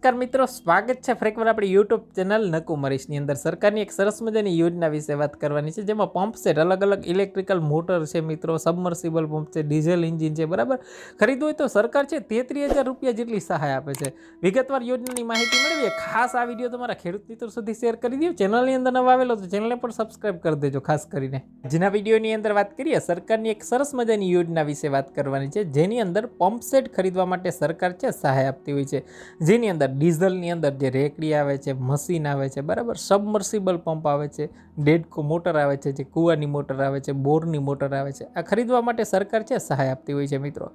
નમસ્કાર મિત્રો, સ્વાગત છે ફરીકવાર આપણી યુટ્યુબ ચેનલ નકુમરીશની અંદર. સરકારની એક સરસ મજાની યોજના વિશે વાત કરવાની છે, જેમાં પંપ સેટ અલગ અલગ ઇલેક્ટ્રિકલ મોટર છે મિત્રો, સબમર્સિબલ પંપ છે, ડીઝલ એન્જિન છે, બરાબર. ખરીદવું હોય તો સરકાર છે 33,000 રૂપિયા જેટલી સહાય આપે છે. વિગતવાર યોજનાની માહિતી મેળવીએ. ખાસ આ વિડીયો તમારા ખેડૂત મિત્રો સુધી શેર કરી દો. ચેનલની અંદર નવા આવેલો તો ચેનલને પણ સબસ્ક્રાઇબ કરી દેજો ખાસ કરીને. જેના વિડીયોની અંદર વાત કરીએ, સરકારની એક સરસ મજાની યોજના વિશે વાત કરવાની છે, જેની અંદર પંપ સેટ ખરીદવા માટે સરકાર છે સહાય આપતી હોય છે. જેની અંદર ડીઝલની અંદર જે રેકડી આવે છે, મશીન આવે છે, બરાબર, સબમર્સિબલ પંપ આવે છે, ડેડકો મોટર આવે છે, જે કૂવાની મોટર આવે છે, બોરની મોટર આવે છે. આ ખરીદવા માટે સરકાર છે સહાય આપતી હોય છે મિત્રો.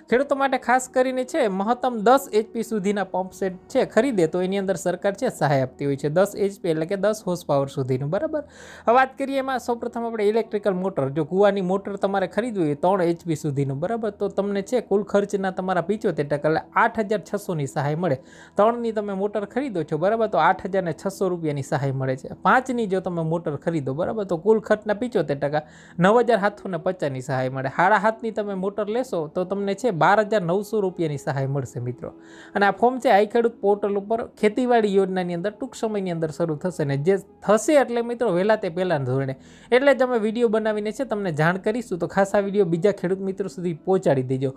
ખેડૂતો માટે ખાસ કરીને છે મહત્તમ 10 HP સુધીના પંપ સેટ છે ખરીદે તો એની અંદર સરકાર છે સહાય આપતી હોય છે. 10 HP એટલે કે 10 હોર્સ પાવર સુધીનું, બરાબર. હવે વાત કરીએ એમાં સૌપ્રથમ આપણે ઇલેક્ટ્રિકલ મોટર, જો કૂવાની મોટર તમારે ખરીદવી હોય 3 HP સુધીનું, બરાબર, તો તમને છે કુલ ખર્ચના તમારા 75% એટલે 8,600ની સહાય મળે. 3ની તમે મોટર ખરીદો છો, બરાબર, તો 8,600 રૂપિયાની સહાય મળે છે. 5ની જો તમે મોટર ખરીદો, બરાબર, તો કુલ ખર્ચના 75% 9,750ની સહાય મળે. 7.5ની તમે મોટર લેશો તો તમને છે 12,900 રૂપિયાની સહાય મળશે મિત્રો. અને આ ફોર્મ છે આઈ ખેડૂત પોર્ટલ ઉપર ખેતીવાડી યોજનાની અંદર ટૂંક સમયની અંદર શરૂ થશે ને જે થશે એટલે મિત્રો વહેલા તે પહેલાં ધોરણે એટલે જ અમે વિડીયો બનાવીને છે તમને જાણ કરીશું. તો ખાસ આ વિડીયો બીજા ખેડૂત મિત્રો સુધી પહોંચાડી દેજો.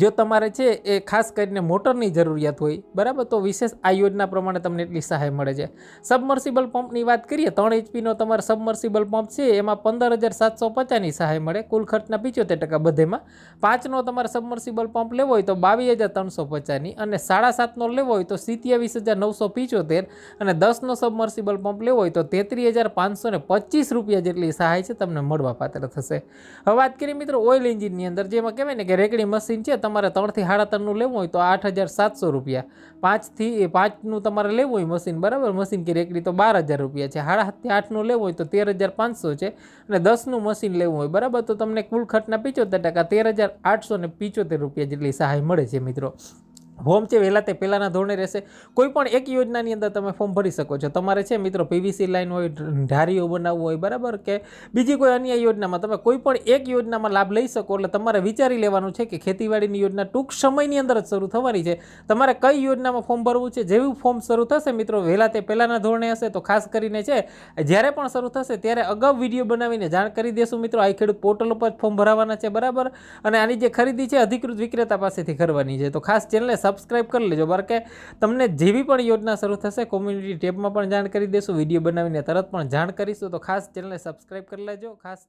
જો તમારે છે એ ખાસ કરીને મોટરની જરૂરિયાત હોય, બરાબર, તો વિશેષ આ યોજના પ્રમાણે તમને એટલી સહાય મળે છે. સબમર્સિબલ પંપની વાત કરીએ, 3 HPનો તમારો સબમર્સિબલ પંપ છે એમાં 15,750ની સહાય મળે, કુલ ખર્ચના 75% બધેમાં. 5નો તમારે સબમર્સિબલ પંપ લેવો હોય તો 22,350ની, અને 7.5નો લેવો હોય તો 27,975, અને 10નો સબમર્સિબલ પંપ લેવો હોય તો 33,525 રૂપિયા જેટલી સહાય છે તમને મળવા પાત્ર થશે. હવે વાત કરીએ મિત્રો ઓઇલ એન્જિનની અંદર, જેમાં કહેવાય ને કે રેકડી મશીન છે તમારે 3 થી 3.5નું લેવું હોય તો 8,700 રૂપિયા. 5નું તમારે લેવું હોય મશીન, બરાબર, મશીન કે રેકડી તો 12,000 રૂપિયા છે. 7.5 થી 8નું લેવું હોય તો 13,500 છે. અને 10નું મશીન લેવું હોય, બરાબર, તો તમને કુલ ખર્ચના 75% 13,875 રૂપિયા જેટલી સહાય મળે છે મિત્રો. ફોર્મ છે વહેલા તે પહેલાંના ધોરણે રહેશે. કોઈ પણ એક યોજનાની અંદર તમે ફોર્મ ભરી શકો છો. તમારે છે મિત્રો પીવીસી લાઈન હોય, ધારીઓ બનાવવું હોય, બરાબર, કે બીજી કોઈ અન્ય યોજનામાં તમે કોઈ પણ એક યોજનામાં લાભ લઈ શકો. એટલે તમારે વિચારી લેવાનું છે કે ખેતીવાડીની યોજના ટૂંક સમયની અંદર જ શરૂ થવાની છે. તમારે કઈ યોજનામાં ફોર્મ ભરવું છે. જેવું ફોર્મ શરૂ થશે મિત્રો વહેલા તે પહેલાંના ધોરણે હશે તો ખાસ કરીને છે જ્યારે પણ શરૂ થશે ત્યારે અગાઉ વિડીયો બનાવીને જાણ કરી દેશું મિત્રો. આ ખેડૂત પોર્ટલ ઉપર ફોર્મ ભરાવાના છે, બરાબર, અને આની જે ખરીદી છે અધિકૃત વિક્રેતા પાસેથી કરવાની છે. તો ખાસ ચેનલને સબસ્ક્રાઇબ કરી લેજો, કારણ કે તમને જેવી પણ યોજના શરૂ થશે કોમ્યુનિટી ટેબમાં પણ જાણ કરી દેશું, વિડીયો બનાવીને તરત પણ જાણ કરીશું. તો ખાસ ચેનલને સબસ્ક્રાઇબ કરી લેજો. ખાસ